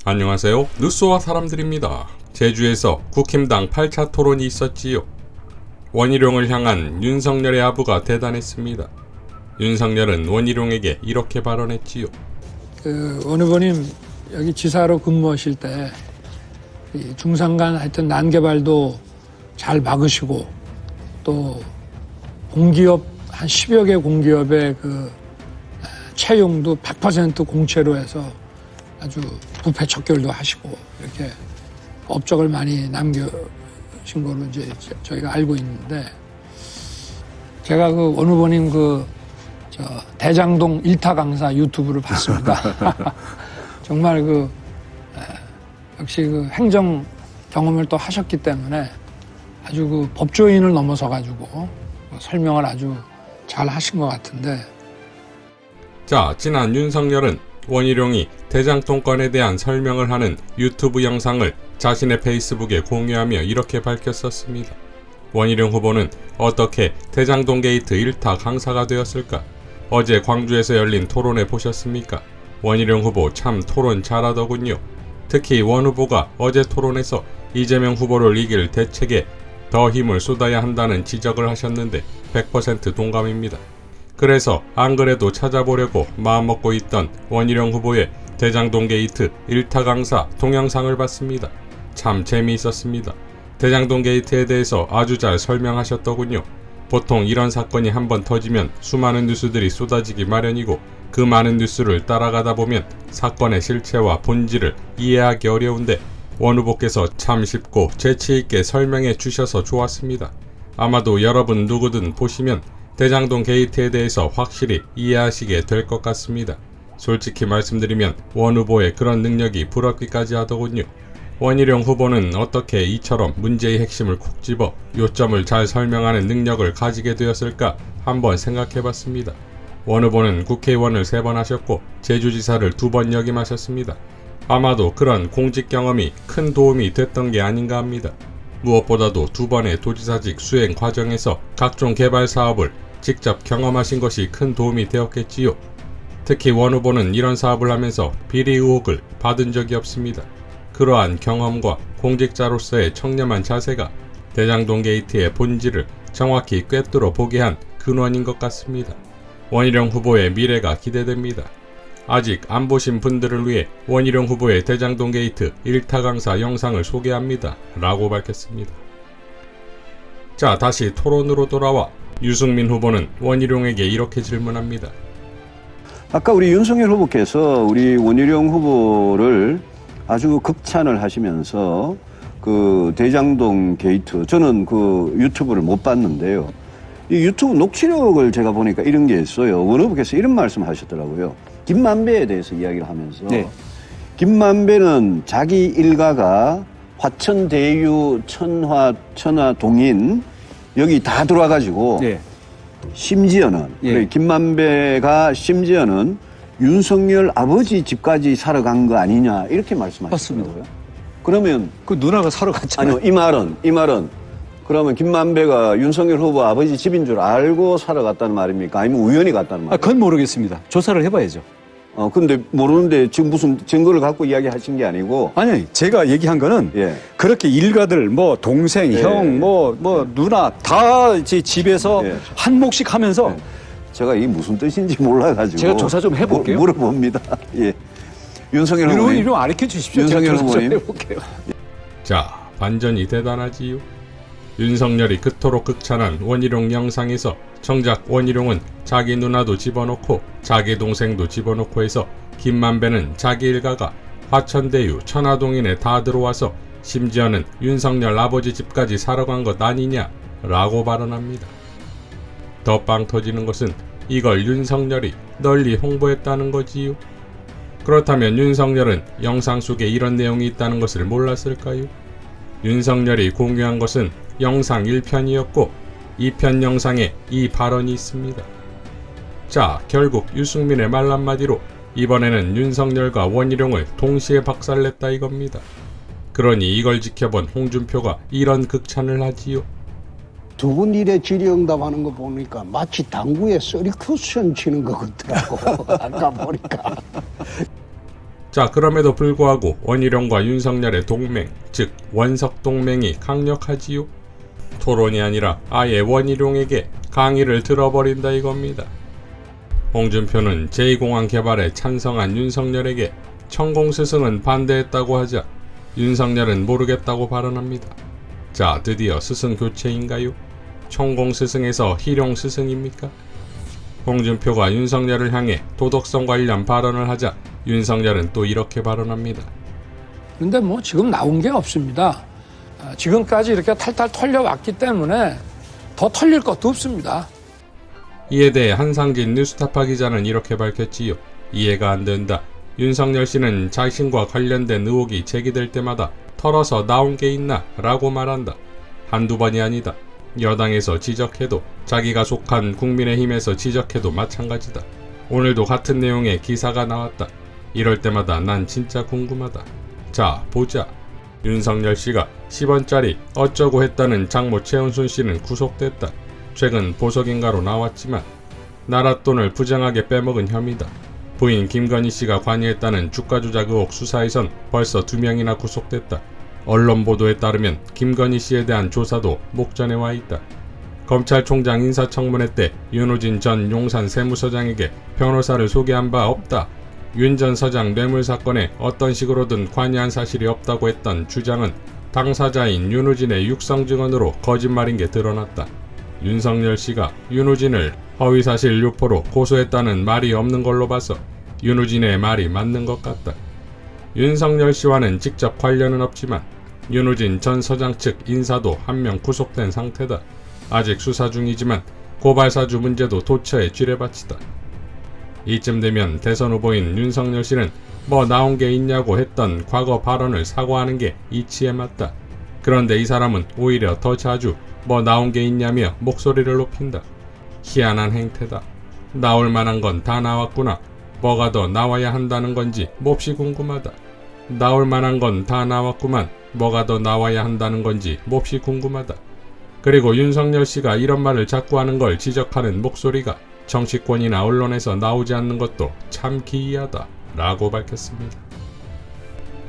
안녕하세요. 뉴스와 사람들입니다. 제주에서 국힘당 8차 토론이 있었지요. 원희룡을 향한 윤석열의 아부가 대단했습니다. 윤석열은 원희룡에게 이렇게 발언했지요. 원 후보님 여기 지사로 근무하실 때 중산간 하여튼 난개발도 잘 막으시고 또 공기업 한 10여 개 공기업의 채용도 100% 공채로 해서 아주 부패 척결도 하시고 이렇게 업적을 많이 남겨신 걸로 이제 저희가 알고 있는데, 제가 원 후보님 대장동 1타 강사 유튜브를 봤습니다. 정말 역시 행정 경험을 또 하셨기 때문에 아주 법조인을 넘어서 가지고 설명을 아주 잘 하신 것 같은데. 자, 지난 윤석열은 원희룡이 대장동건에 대한 설명을 하는 유튜브 영상을 자신의 페이스북에 공유하며 이렇게 밝혔었습니다. 원희룡 후보는 어떻게 대장동 게이트 1타 강사가 되었을까? 어제 광주에서 열린 토론회 보셨습니까? 원희룡 후보 참 토론 잘하더군요. 특히 원 후보가 어제 토론에서 이재명 후보를 이길 대책에 더 힘을 쏟아야 한다는 지적을 하셨는데 100% 동감입니다. 그래서 안 그래도 찾아보려고 마음먹고 있던 원희룡 후보의 대장동 게이트 1타 강사 동영상을 봤습니다. 참 재미있었습니다. 대장동 게이트에 대해서 아주 잘 설명하셨더군요. 보통 이런 사건이 한번 터지면 수많은 뉴스들이 쏟아지기 마련이고, 그 많은 뉴스를 따라가다 보면 사건의 실체와 본질을 이해하기 어려운데 원 후보께서 참 쉽고 재치있게 설명해 주셔서 좋았습니다. 아마도 여러분 누구든 보시면 대장동 게이트에 대해서 확실히 이해하시게 될 것 같습니다. 솔직히 말씀드리면 원 후보의 그런 능력이 부럽기까지 하더군요. 원희룡 후보는 어떻게 이처럼 문제의 핵심을 콕 집어 요점을 잘 설명하는 능력을 가지게 되었을까 한번 생각해봤습니다. 원 후보는 국회의원을 3번 하셨고 제주지사를 2번 역임하셨습니다. 아마도 그런 공직 경험이 큰 도움이 됐던 게 아닌가 합니다. 무엇보다도 2번의 도지사직 수행 과정에서 각종 개발 사업을 직접 경험하신 것이 큰 도움이 되었겠지요. 특히 원 후보는 이런 사업을 하면서 비리 의혹을 받은 적이 없습니다. 그러한 경험과 공직자로서의 청렴한 자세가 대장동 게이트의 본질을 정확히 꿰뚫어 보게 한 근원인 것 같습니다. 원희룡 후보의 미래가 기대됩니다. 아직 안 보신 분들을 위해 원희룡 후보의 대장동 게이트 1타 강사 영상을 소개합니다. 라고 밝혔습니다. 자, 다시 토론으로 돌아와 유승민 후보는 원희룡에게 이렇게 질문합니다. 아까 우리 윤석열 후보께서 우리 원희룡 후보를 아주 극찬을 하시면서 대장동 게이트, 저는 유튜브를 못 봤는데요. 이 유튜브 녹취록을 제가 보니까 이런 게 있어요. 원 후보께서 이런 말씀 하셨더라고요. 김만배에 대해서 이야기를 하면서, 네. 김만배는 자기 일가가 화천대유, 천화동인 여기 다 들어와가지고, 네. 심지어는, 네. 김만배가 심지어는 윤석열 아버지 집까지 사러 간 거 아니냐 이렇게 말씀하셨습니다. 그러면 누나가 사러 갔잖아요. 아니요, 이 말은 그러면 김만배가 윤석열 후보 아버지 집인 줄 알고 사러 갔다는 말입니까? 아니면 우연히 갔다는 말입니까? 그건 모르겠습니다. 조사를 해봐야죠. 근데 모르는데 지금 무슨 증거를 갖고 이야기하신 게 아니고. 아니, 제가 얘기한 거는, 예. 그렇게 일가들, 동생, 예. 형, 누나, 다 제 집에서, 예. 한 몫씩 하면서. 예. 제가 이게 무슨 뜻인지 몰라가지고. 제가 조사 좀 해볼게요. 물어봅니다. 예. 윤석열 후보님. 이름 알려 주십시오. 윤석열 제가 조사 좀 후보님. 해볼게요. 자, 반전이 대단하지요. 윤석열이 그토록 극찬한 원희룡 영상에서 정작 원희룡은 자기 누나도 집어넣고 자기 동생도 집어넣고 해서 김만배는 자기 일가가 화천대유, 천화동인에 다 들어와서 심지어는 윤석열 아버지 집까지 사러 간 것 아니냐 라고 발언합니다. 더 빵 터지는 것은 이걸 윤석열이 널리 홍보했다는 거지요. 그렇다면 윤석열은 영상 속에 이런 내용이 있다는 것을 몰랐을까요? 윤석열이 공유한 것은 영상 1편이었고 2편 영상에 이 발언이 있습니다. 자, 결국 유승민의 말 한마디로 이번에는 윤석열과 원희룡을 동시에 박살냈다 이겁니다. 그러니 이걸 지켜본 홍준표가 이런 극찬을 하지요. 두 분 일에 질의응답하는 거 보니까 마치 당구에 서리 쿠션 치는 것 같더라고. 아까 보니까. 자, 그럼에도 불구하고 원희룡과 윤석열의 동맹, 즉 원석동맹이 강력하지요. 토론이 아니라 아예 원희룡에게 강의를 들어버린다 이겁니다. 홍준표는 제2공항 개발에 찬성한 윤석열에게 천공스승은 반대했다고 하자 윤석열은 모르겠다고 발언합니다. 자, 드디어 스승 교체인가요? 천공스승에서 희룡스승입니까? 홍준표가 윤석열을 향해 도덕성 관련 발언을 하자 윤석열은 또 이렇게 발언합니다. 그런데 뭐 지금 나온 게 없습니다. 지금까지 이렇게 탈탈 털려왔기 때문에 더 털릴 것도 없습니다. 이에 대해 한상진 뉴스타파 기자는 이렇게 밝혔지요. 이해가 안 된다. 윤석열 씨는 자신과 관련된 의혹이 제기될 때마다 털어서 나온 게 있나? 라고 말한다. 한두 번이 아니다. 여당에서 지적해도 자기가 속한 국민의힘에서 지적해도 마찬가지다. 오늘도 같은 내용의 기사가 나왔다. 이럴 때마다 난 진짜 궁금하다. 자, 보자. 윤석열 씨가 10원짜리 어쩌고 했다는 장모 최은순 씨는 구속됐다. 최근 보석인가로 나왔지만 나라 돈을 부정하게 빼먹은 혐의다. 부인 김건희 씨가 관여했다는 주가 조작 의혹 수사에선 벌써 2명이나 구속됐다. 언론 보도에 따르면 김건희 씨에 대한 조사도 목전에 와 있다. 검찰총장 인사청문회 때 윤호진 전 용산 세무서장에게 변호사를 소개한 바 없다. 윤 전 서장 뇌물 사건에 어떤 식으로든 관여한 사실이 없다고 했던 주장은 당사자인 윤호진의 육성 증언으로 거짓말인 게 드러났다. 윤석열 씨가 윤호진을 허위사실 유포로 고소했다는 말이 없는 걸로 봐서 윤호진의 말이 맞는 것 같다. 윤석열 씨와는 직접 관련은 없지만 윤호진 전 서장 측 인사도 한 명 구속된 상태다. 아직 수사 중이지만 고발사주 문제도 도처에 쥐레받치다. 이쯤 되면 대선 후보인 윤석열 씨는 뭐 나온 게 있냐고 했던 과거 발언을 사과하는 게 이치에 맞다. 그런데 이 사람은 오히려 더 자주 뭐 나온 게 있냐며 목소리를 높인다. 희한한 행태다. 나올 만한 건 다 나왔구나. 뭐가 더 나와야 한다는 건지 몹시 궁금하다. 나올 만한 건 다 나왔구만. 뭐가 더 나와야 한다는 건지 몹시 궁금하다. 그리고 윤석열 씨가 이런 말을 자꾸 하는 걸 지적하는 목소리가 정치권이나 언론에서 나오지 않는 것도 참 기이하다 라고 밝혔습니다.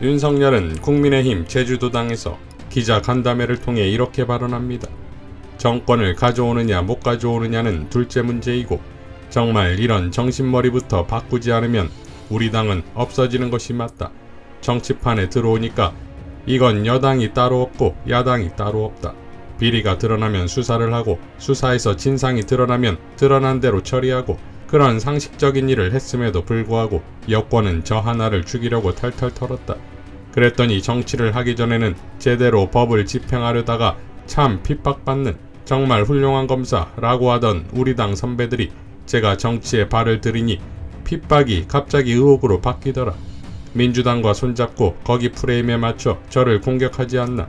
윤석열은 국민의힘 제주도당에서 기자 간담회를 통해 이렇게 발언합니다. 정권을 가져오느냐 못 가져오느냐는 둘째 문제이고 정말 이런 정신머리부터 바꾸지 않으면 우리 당은 없어지는 것이 맞다. 정치판에 들어오니까 이건 여당이 따로 없고 야당이 따로 없다. 비리가 드러나면 수사를 하고 수사에서 진상이 드러나면 드러난 대로 처리하고 그런 상식적인 일을 했음에도 불구하고 여권은 저 하나를 죽이려고 탈탈 털었다. 그랬더니 정치를 하기 전에는 제대로 법을 집행하려다가 참 핍박받는 정말 훌륭한 검사라고 하던 우리 당 선배들이 제가 정치에 발을 들이니 핍박이 갑자기 의혹으로 바뀌더라. 민주당과 손잡고 거기 프레임에 맞춰 저를 공격하지 않나.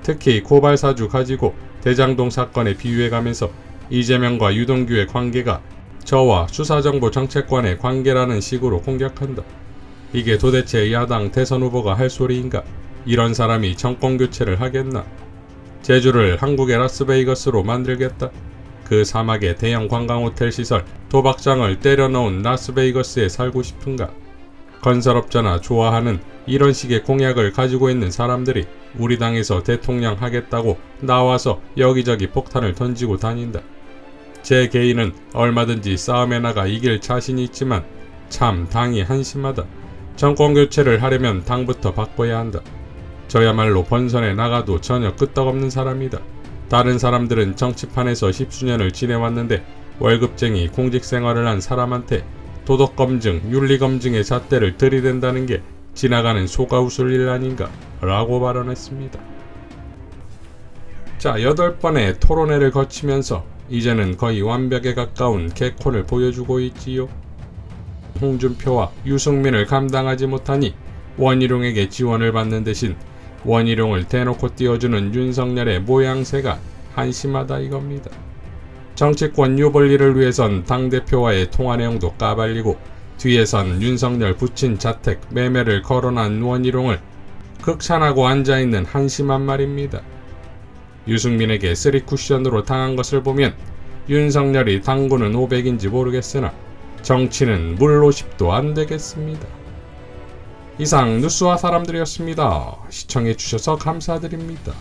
특히 고발사주 가지고 대장동 사건에 비유해가면서 이재명과 유동규의 관계가 저와 수사정보정책관의 관계라는 식으로 공격한다. 이게 도대체 야당 대선 후보가 할 소리인가? 이런 사람이 정권교체를 하겠나? 제주를 한국의 라스베이거스로 만들겠다? 그 사막의 대형 관광호텔 시설 도박장을 때려넣은 라스베이거스에 살고 싶은가? 건설업자나 좋아하는 이런 식의 공약을 가지고 있는 사람들이 우리 당에서 대통령 하겠다고 나와서 여기저기 폭탄을 던지고 다닌다. 제 개인은 얼마든지 싸움에 나가 이길 자신이 있지만 참 당이 한심하다. 정권교체를 하려면 당부터 바꿔야 한다. 저야말로 본선에 나가도 전혀 끄떡없는 사람이다. 다른 사람들은 정치판에서 10수년을 지내왔는데 월급쟁이 공직생활을 한 사람한테 도덕검증, 윤리검증의 잣대를 들이댄다는 게 지나가는 소가 웃을 일 아닌가 라고 발언했습니다. 자, 8번의 토론회를 거치면서 이제는 거의 완벽에 가까운 개콘을 보여주고 있지요. 홍준표와 유승민을 감당하지 못하니 원희룡에게 지원을 받는 대신 원희룡을 대놓고 띄워주는 윤석열의 모양새가 한심하다 이겁니다. 정치권 유불리를 위해선 당대표와의 통화 내용도 까발리고 뒤에선 윤석열 부친 자택 매매를 거론한 원희룡을 극찬하고 앉아있는 한심한 말입니다. 유승민에게 3쿠션으로 당한 것을 보면 윤석열이 당구는 500인지 모르겠으나 정치는 물 50도 안 되겠습니다. 이상 뉴스와 사람들이었습니다. 시청해주셔서 감사드립니다.